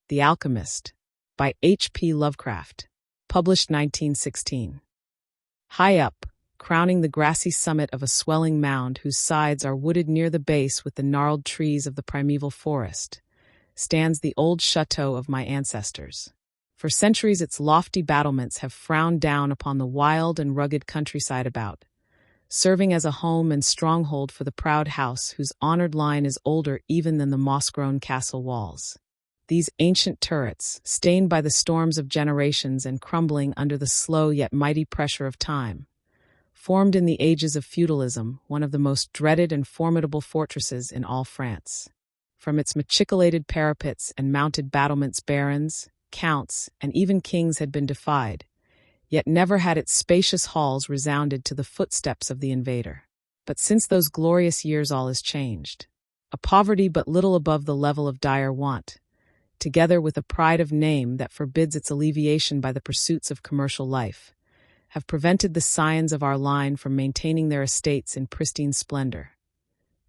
The Alchemist, by H.P. Lovecraft, published 1916. High up, crowning the grassy summit of a swelling mound whose sides are wooded near the base with the gnarled trees of the primeval forest, stands the old chateau of my ancestors. For centuries its lofty battlements have frowned down upon the wild and rugged countryside about, serving as a home and stronghold for the proud house whose honored line is older even than the moss-grown castle walls. These ancient turrets, stained by the storms of generations and crumbling under the slow yet mighty pressure of time, formed in the ages of feudalism one of the most dreaded and formidable fortresses in all France. From its machicolated parapets and mounted battlements barons, counts, and even kings had been defied, yet never had its spacious halls resounded to the footsteps of the invader. But since those glorious years all is changed. A poverty but little above the level of dire want, together with a pride of name that forbids its alleviation by the pursuits of commercial life, have prevented the scions of our line from maintaining their estates in pristine splendor.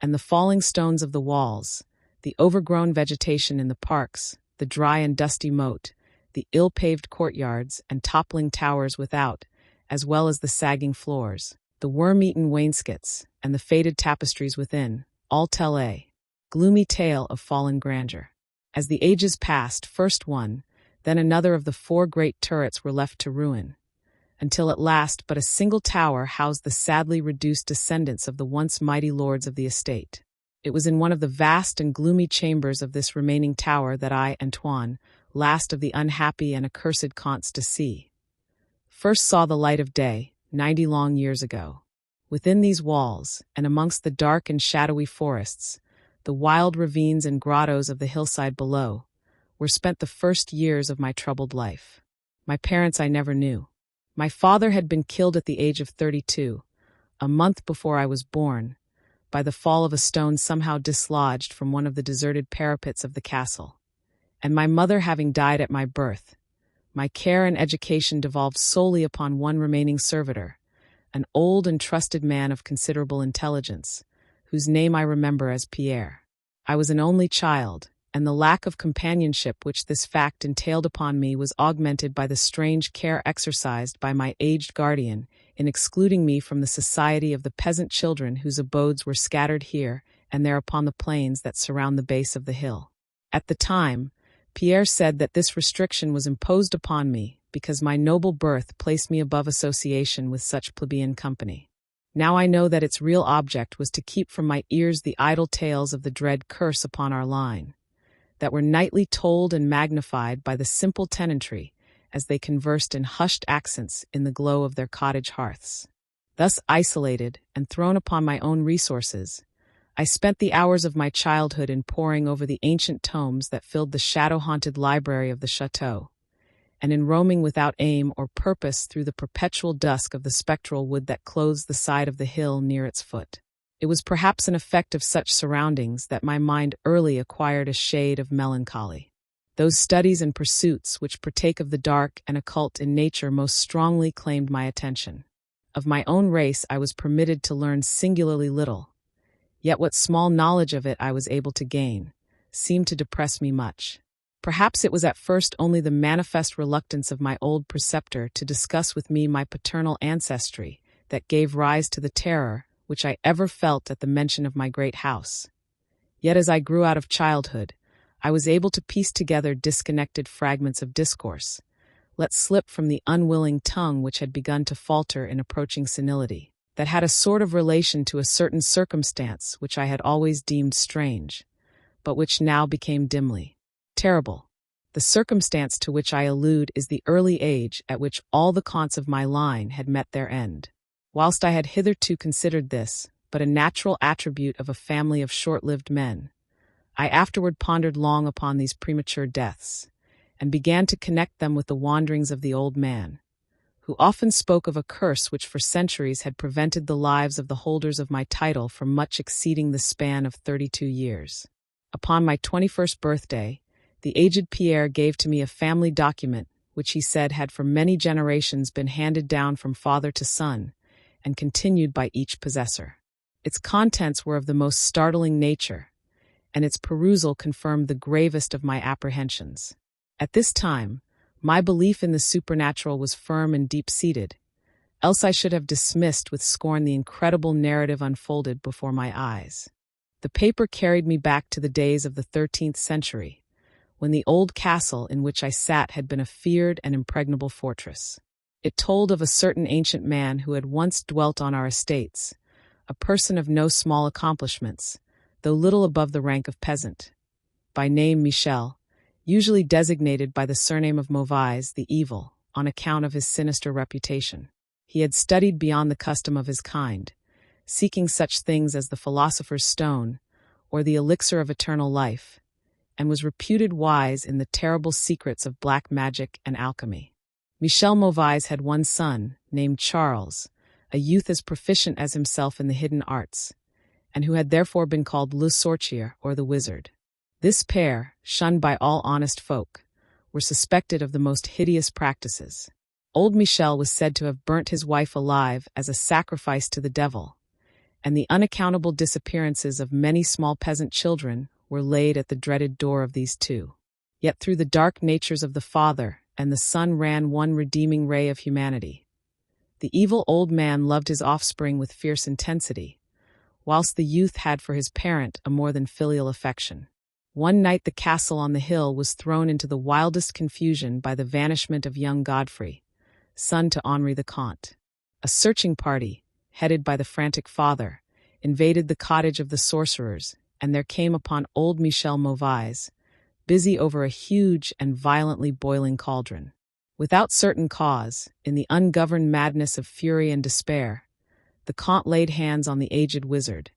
And the falling stones of the walls, the overgrown vegetation in the parks, the dry and dusty moat, the ill-paved courtyards and toppling towers without, as well as the sagging floors, the worm-eaten wainscots, and the faded tapestries within, all tell a gloomy tale of fallen grandeur. As the ages passed, first one, then another of the four great turrets were left to ruin, until at last but a single tower housed the sadly reduced descendants of the once mighty lords of the estate. It was in one of the vast and gloomy chambers of this remaining tower that I, Antoine, last of the unhappy and accursed Counts de C, first saw the light of day, 90 long years ago. Within these walls, and amongst the dark and shadowy forests, the wild ravines and grottos of the hillside below, were spent the first years of my troubled life. My parents I never knew. My father had been killed at the age of 32, a month before I was born, by the fall of a stone somehow dislodged from one of the deserted parapets of the castle. And my mother having died at my birth, my care and education devolved solely upon one remaining servitor, an old and trusted man of considerable intelligence, whose name I remember as Pierre. I was an only child, and the lack of companionship which this fact entailed upon me was augmented by the strange care exercised by my aged guardian in excluding me from the society of the peasant children whose abodes were scattered here and there upon the plains that surround the base of the hill. At the time, Pierre said that this restriction was imposed upon me because my noble birth placed me above association with such plebeian company. Now I know that its real object was to keep from my ears the idle tales of the dread curse upon our line, that were nightly told and magnified by the simple tenantry as they conversed in hushed accents in the glow of their cottage hearths. Thus isolated and thrown upon my own resources, I spent the hours of my childhood in poring over the ancient tomes that filled the shadow-haunted library of the chateau, and in roaming without aim or purpose through the perpetual dusk of the spectral wood that clothes the side of the hill near its foot. It was perhaps an effect of such surroundings that my mind early acquired a shade of melancholy. Those studies and pursuits which partake of the dark and occult in nature most strongly claimed my attention. Of my own race I was permitted to learn singularly little, yet what small knowledge of it I was able to gain seemed to depress me much. Perhaps it was at first only the manifest reluctance of my old preceptor to discuss with me my paternal ancestry that gave rise to the terror which I ever felt at the mention of my great house. Yet as I grew out of childhood, I was able to piece together disconnected fragments of discourse, let slip from the unwilling tongue which had begun to falter in approaching senility, that had a sort of relation to a certain circumstance which I had always deemed strange, but which now became dimly terrible. The circumstance to which I allude is the early age at which all the Counts of my line had met their end. Whilst I had hitherto considered this but a natural attribute of a family of short-lived men, I afterward pondered long upon these premature deaths, and began to connect them with the wanderings of the old man, who often spoke of a curse which for centuries had prevented the lives of the holders of my title from much exceeding the span of 32 years. Upon my 21st birthday, the aged Pierre gave to me a family document which he said had for many generations been handed down from father to son and continued by each possessor. Its contents were of the most startling nature, and its perusal confirmed the gravest of my apprehensions. At this time, my belief in the supernatural was firm and deep-seated, else I should have dismissed with scorn the incredible narrative unfolded before my eyes. The paper carried me back to the days of the 13th century, when the old castle in which I sat had been a feared and impregnable fortress. It told of a certain ancient man who had once dwelt on our estates, a person of no small accomplishments, though little above the rank of peasant. By name Michel, usually designated by the surname of Mauvais, the evil, on account of his sinister reputation. He had studied beyond the custom of his kind, seeking such things as the philosopher's stone or the elixir of eternal life, and was reputed wise in the terrible secrets of black magic and alchemy. Michel Mauvais had one son, named Charles, a youth as proficient as himself in the hidden arts, and who had therefore been called Le Sorcier, or the wizard. This pair, shunned by all honest folk, were suspected of the most hideous practices. Old Michel was said to have burnt his wife alive as a sacrifice to the devil, and the unaccountable disappearances of many small peasant children were laid at the dreaded door of these two. Yet through the dark natures of the father and the son ran one redeeming ray of humanity. The evil old man loved his offspring with fierce intensity, whilst the youth had for his parent a more than filial affection. One night the castle on the hill was thrown into the wildest confusion by the vanishment of young Godfrey, son to Henri the Count. A searching party, headed by the frantic father, invaded the cottage of the sorcerers, and there came upon old Michel Mauvais, busy over a huge and violently boiling cauldron. Without certain cause, in the ungoverned madness of fury and despair, the Count laid hands on the aged wizard,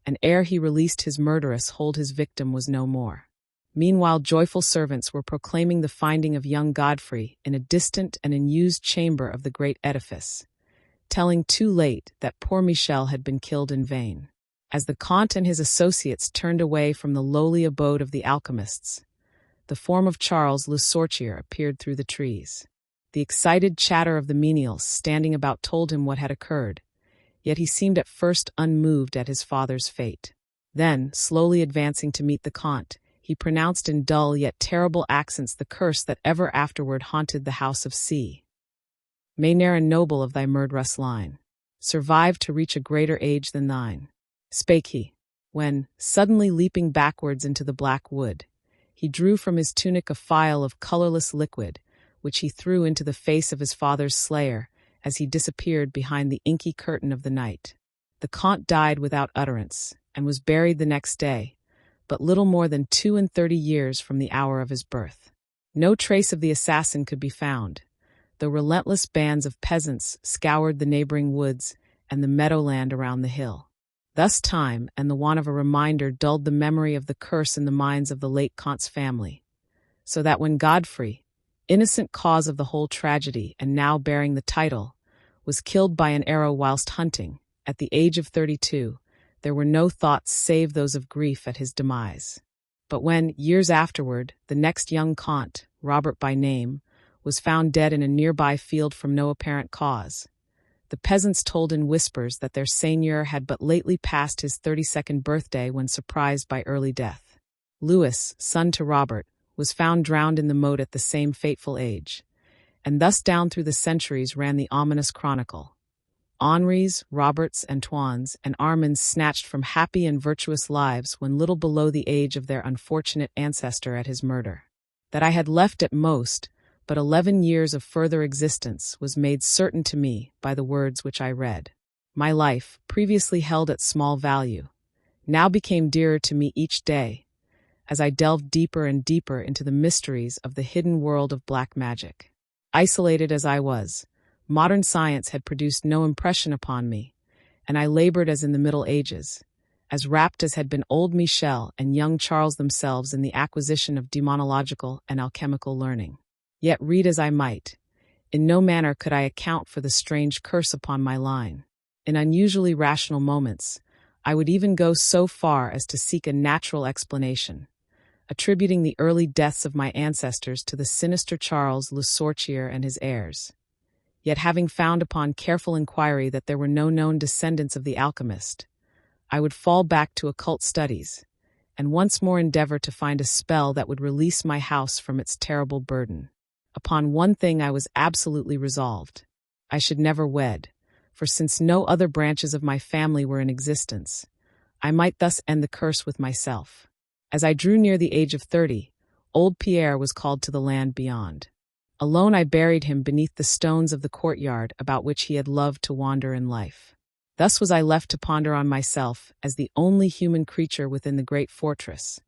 and ere he released his murderous hold his victim was no more. Meanwhile joyful servants were proclaiming the finding of young Godfrey in a distant and unused chamber of the great edifice, telling too late that poor Michel had been killed in vain. As the Count and his associates turned away from the lowly abode of the alchemists, the form of Charles Le Sorcier appeared through the trees. The excited chatter of the menials standing about told him what had occurred, yet he seemed at first unmoved at his father's fate. Then, slowly advancing to meet the Count, he pronounced in dull yet terrible accents the curse that ever afterward haunted the house of C. May ne'er a noble of thy murderous line survive to reach a greater age than thine, spake he, when, suddenly leaping backwards into the black wood, he drew from his tunic a phial of colorless liquid, which he threw into the face of his father's slayer as he disappeared behind the inky curtain of the night. The Count died without utterance, and was buried the next day, but little more than 32 years from the hour of his birth. No trace of the assassin could be found, though relentless bands of peasants scoured the neighboring woods and the meadowland around the hill. Thus time and the want of a reminder dulled the memory of the curse in the minds of the late Count's family, so that when Godfrey, innocent cause of the whole tragedy and now bearing the title, was killed by an arrow whilst hunting, at the age of 32, there were no thoughts save those of grief at his demise. But when, years afterward, the next young Count, Robert by name, was found dead in a nearby field from no apparent cause, the peasants told in whispers that their seigneur had but lately passed his 32nd birthday when surprised by early death. Louis, son to Robert, was found drowned in the moat at the same fateful age, and thus down through the centuries ran the ominous chronicle. Henri's, Robert's, Antoine's, and Armand's snatched from happy and virtuous lives when little below the age of their unfortunate ancestor at his murder. That I had left at most but 11 years of further existence was made certain to me by the words which I read. My life, previously held at small value, now became dearer to me each day, as I delved deeper and deeper into the mysteries of the hidden world of black magic. Isolated as I was, modern science had produced no impression upon me, and I labored as in the Middle Ages, as rapt as had been old Michel and young Charles themselves in the acquisition of demonological and alchemical learning. Yet read as I might, in no manner could I account for the strange curse upon my line. In unusually rational moments, I would even go so far as to seek a natural explanation, attributing the early deaths of my ancestors to the sinister Charles Le Sorcier and his heirs. Yet having found upon careful inquiry that there were no known descendants of the Alchemist, I would fall back to occult studies, and once more endeavor to find a spell that would release my house from its terrible burden. Upon one thing I was absolutely resolved. I should never wed, for since no other branches of my family were in existence, I might thus end the curse with myself. As I drew near the age of 30, old Pierre was called to the land beyond. Alone I buried him beneath the stones of the courtyard about which he had loved to wander in life. Thus was I left to ponder on myself as the only human creature within the great fortress,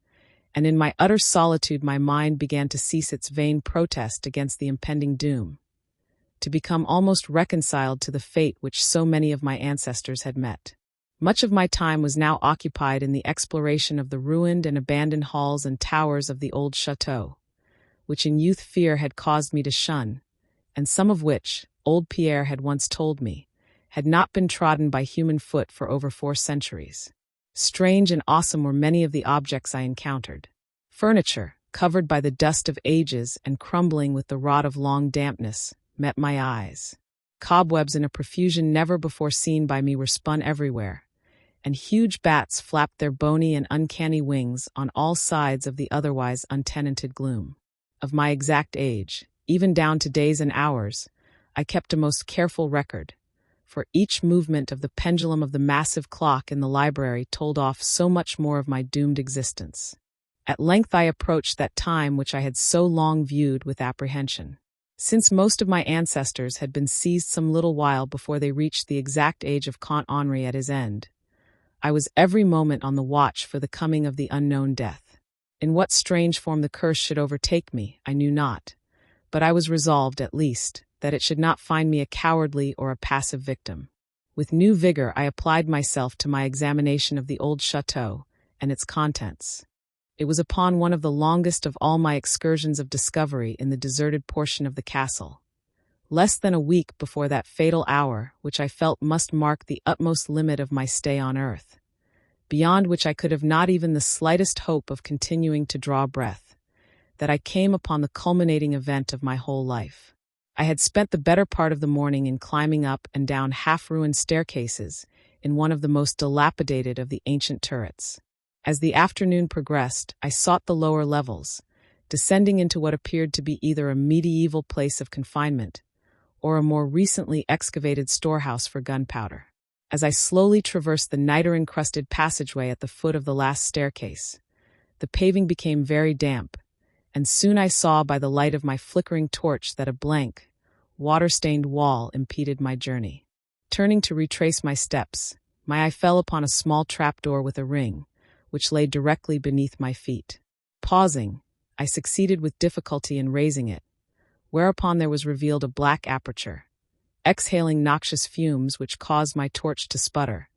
and in my utter solitude my mind began to cease its vain protest against the impending doom, to become almost reconciled to the fate which so many of my ancestors had met. Much of my time was now occupied in the exploration of the ruined and abandoned halls and towers of the old chateau, which in youth fear had caused me to shun, and some of which, old Pierre had once told me, had not been trodden by human foot for over 4 centuries. Strange and awesome were many of the objects I encountered. Furniture, covered by the dust of ages and crumbling with the rot of long dampness, met my eyes. Cobwebs in a profusion never before seen by me were spun everywhere, and huge bats flapped their bony and uncanny wings on all sides of the otherwise untenanted gloom. Of my exact age, even down to days and hours, I kept a most careful record, for each movement of the pendulum of the massive clock in the library told off so much more of my doomed existence. At length I approached that time which I had so long viewed with apprehension. Since most of my ancestors had been seized some little while before they reached the exact age of Count Henri at his end, I was every moment on the watch for the coming of the unknown death. In what strange form the curse should overtake me, I knew not, but I was resolved, at least, that it should not find me a cowardly or a passive victim. With new vigor I applied myself to my examination of the old chateau and its contents. It was upon one of the longest of all my excursions of discovery in the deserted portion of the castle, less than a week before that fatal hour which I felt must mark the utmost limit of my stay on earth, beyond which I could have not even the slightest hope of continuing to draw breath, that I came upon the culminating event of my whole life. I had spent the better part of the morning in climbing up and down half-ruined staircases in one of the most dilapidated of the ancient turrets. As the afternoon progressed, I sought the lower levels, descending into what appeared to be either a medieval place of confinement or a more recently excavated storehouse for gunpowder. As I slowly traversed the niter-encrusted passageway at the foot of the last staircase, the paving became very damp, and soon I saw by the light of my flickering torch that a blank, water-stained wall impeded my journey. Turning to retrace my steps, my eye fell upon a small trapdoor with a ring, which lay directly beneath my feet. Pausing, I succeeded with difficulty in raising it, whereupon there was revealed a black aperture, exhaling noxious fumes which caused my torch to sputter,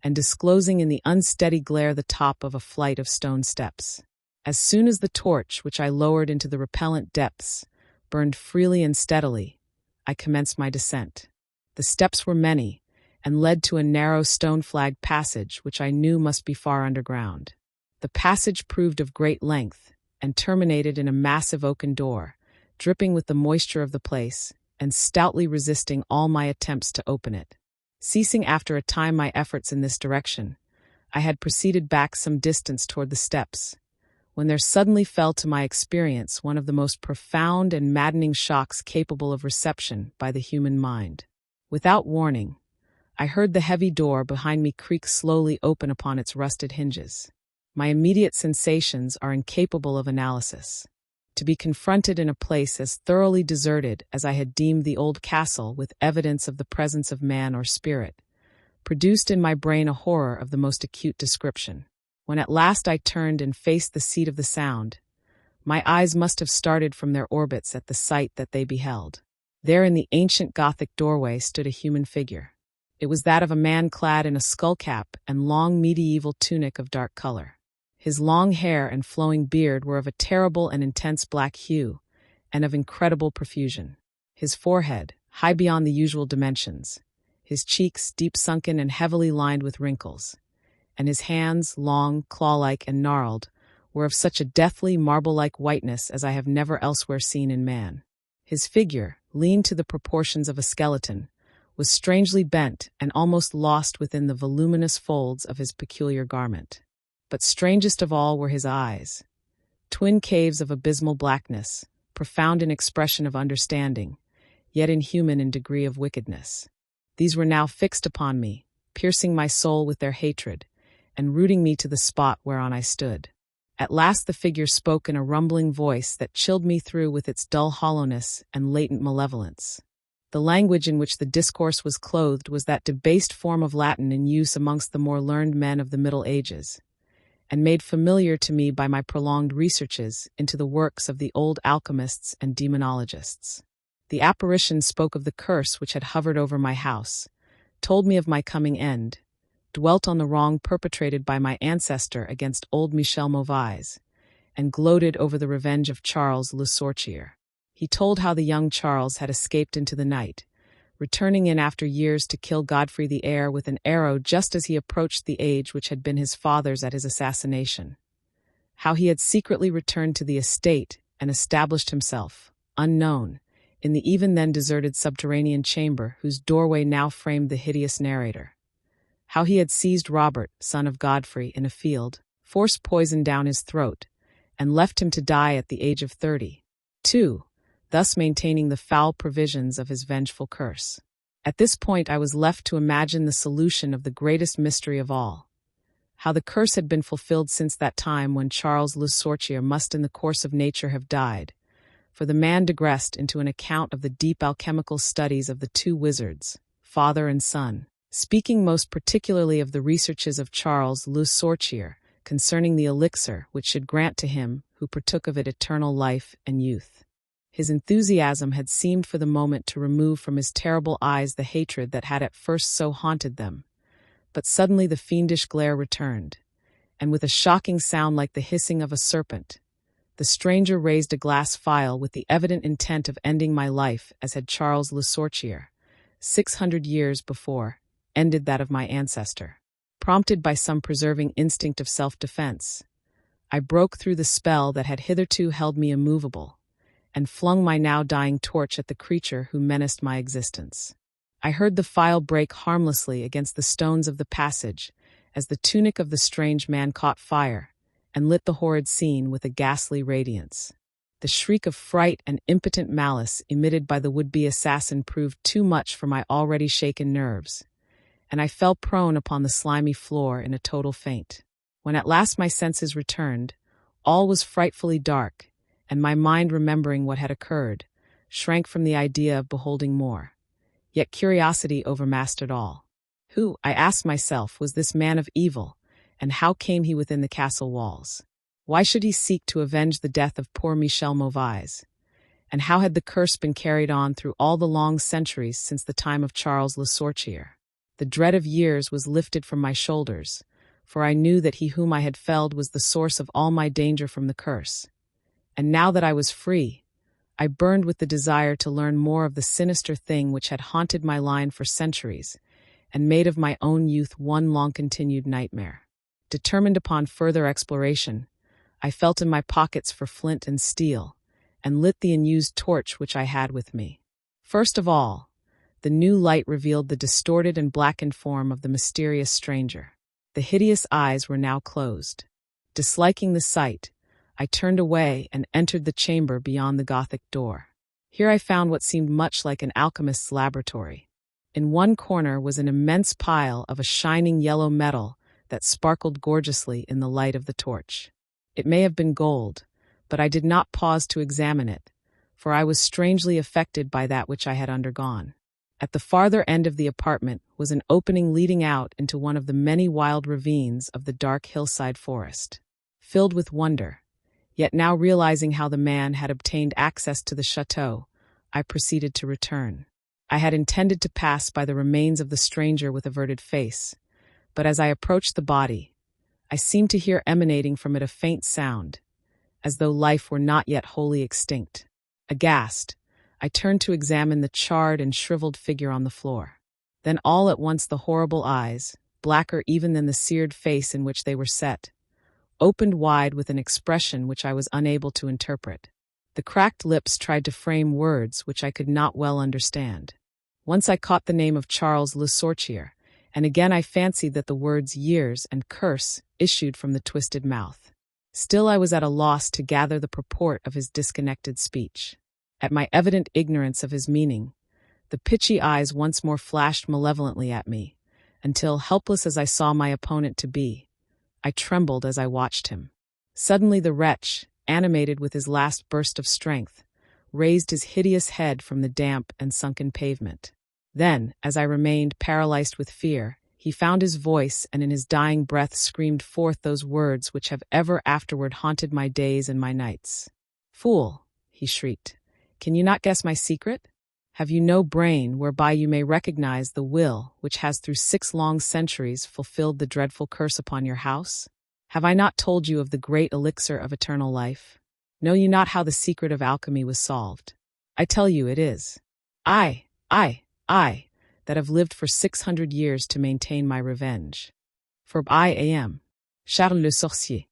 and disclosing in the unsteady glare the top of a flight of stone steps. As soon as the torch, which I lowered into the repellent depths, burned freely and steadily, I commenced my descent. The steps were many, and led to a narrow stone-flagged passage which I knew must be far underground. The passage proved of great length, and terminated in a massive oaken door, dripping with the moisture of the place, and stoutly resisting all my attempts to open it. Ceasing after a time my efforts in this direction, I had proceeded back some distance toward the steps, when there suddenly fell to my experience one of the most profound and maddening shocks capable of reception by the human mind. Without warning, I heard the heavy door behind me creak slowly open upon its rusted hinges. My immediate sensations are incapable of analysis. To be confronted in a place as thoroughly deserted as I had deemed the old castle with evidence of the presence of man or spirit, produced in my brain a horror of the most acute description. When at last I turned and faced the seat of the sound, my eyes must have started from their orbits at the sight that they beheld. There in the ancient Gothic doorway stood a human figure. It was that of a man clad in a skullcap and long medieval tunic of dark color. His long hair and flowing beard were of a terrible and intense black hue, and of incredible profusion. His forehead, high beyond the usual dimensions, his cheeks deep sunken and heavily lined with wrinkles, and his hands, long, claw-like and gnarled, were of such a deathly, marble-like whiteness as I have never elsewhere seen in man. His figure, lean to the proportions of a skeleton, was strangely bent and almost lost within the voluminous folds of his peculiar garment. But strangest of all were his eyes. Twin caves of abysmal blackness, profound in expression of understanding, yet inhuman in degree of wickedness. These were now fixed upon me, piercing my soul with their hatred, and rooting me to the spot whereon I stood. At last the figure spoke in a rumbling voice that chilled me through with its dull hollowness and latent malevolence. The language in which the discourse was clothed was that debased form of Latin in use amongst the more learned men of the Middle Ages, and made familiar to me by my prolonged researches into the works of the old alchemists and demonologists. The apparition spoke of the curse which had hovered over my house, told me of my coming end, dwelt on the wrong perpetrated by my ancestor against old Michel Mauvais, and gloated over the revenge of Charles Le Sorcier. He told how the young Charles had escaped into the night, returning in after years to kill Godfrey the heir with an arrow just as he approached the age which had been his father's at his assassination. How he had secretly returned to the estate and established himself, unknown, in the even then deserted subterranean chamber whose doorway now framed the hideous narrator. How he had seized Robert, son of Godfrey, in a field, forced poison down his throat, and left him to die at the age of 32, thus maintaining the foul provisions of his vengeful curse. At this point I was left to imagine the solution of the greatest mystery of all. How the curse had been fulfilled since that time when Charles Le Sorcier must in the course of nature have died, for the man digressed into an account of the deep alchemical studies of the two wizards, father and son, speaking most particularly of the researches of Charles Le Sorcier concerning the elixir which should grant to him who partook of it eternal life and youth. His enthusiasm had seemed for the moment to remove from his terrible eyes the hatred that had at first so haunted them, but suddenly the fiendish glare returned, and with a shocking sound like the hissing of a serpent, the stranger raised a glass phial with the evident intent of ending my life as had Charles Le Sorcier, 600 years before, ended that of my ancestor. Prompted by some preserving instinct of self-defense, I broke through the spell that had hitherto held me immovable, and flung my now dying torch at the creature who menaced my existence. I heard the phial break harmlessly against the stones of the passage as the tunic of the strange man caught fire and lit the horrid scene with a ghastly radiance. The shriek of fright and impotent malice emitted by the would-be assassin proved too much for my already shaken nerves, and I fell prone upon the slimy floor in a total faint. When at last my senses returned, all was frightfully dark, and my mind, remembering what had occurred, shrank from the idea of beholding more. Yet curiosity overmastered all. Who, I asked myself, was this man of evil, and how came he within the castle walls? Why should he seek to avenge the death of poor Michel Mauvais? And how had the curse been carried on through all the long centuries since the time of Charles Le Sorcier? The dread of years was lifted from my shoulders, for I knew that he whom I had felled was the source of all my danger from the curse. And now that I was free, I burned with the desire to learn more of the sinister thing which had haunted my line for centuries, and made of my own youth one long-continued nightmare. Determined upon further exploration, I felt in my pockets for flint and steel, and lit the unused torch which I had with me. First of all, the new light revealed the distorted and blackened form of the mysterious stranger. The hideous eyes were now closed. Disliking the sight, I turned away and entered the chamber beyond the Gothic door. Here I found what seemed much like an alchemist's laboratory. In one corner was an immense pile of a shining yellow metal that sparkled gorgeously in the light of the torch. It may have been gold, but I did not pause to examine it, for I was strangely affected by that which I had undergone. At the farther end of the apartment was an opening leading out into one of the many wild ravines of the dark hillside forest. Filled with wonder, yet now realizing how the man had obtained access to the chateau, I proceeded to return. I had intended to pass by the remains of the stranger with averted face, but as I approached the body, I seemed to hear emanating from it a faint sound, as though life were not yet wholly extinct. Aghast, I turned to examine the charred and shriveled figure on the floor. Then all at once the horrible eyes, blacker even than the seared face in which they were set, opened wide with an expression which I was unable to interpret. The cracked lips tried to frame words which I could not well understand. Once I caught the name of Charles Le Sorcier, and again I fancied that the words years and curse issued from the twisted mouth. Still I was at a loss to gather the purport of his disconnected speech. At my evident ignorance of his meaning, the pitchy eyes once more flashed malevolently at me, until, helpless as I saw my opponent to be, I trembled as I watched him. Suddenly the wretch, animated with his last burst of strength, raised his hideous head from the damp and sunken pavement. Then, as I remained paralyzed with fear, he found his voice and in his dying breath screamed forth those words which have ever afterward haunted my days and my nights. "Fool," he shrieked, "can you not guess my secret? Have you no brain whereby you may recognize the will which has through 6 long centuries fulfilled the dreadful curse upon your house? Have I not told you of the great elixir of eternal life? Know you not how the secret of alchemy was solved? I tell you it is I, that have lived for 600 years to maintain my revenge. For I am Charles le Sorcier.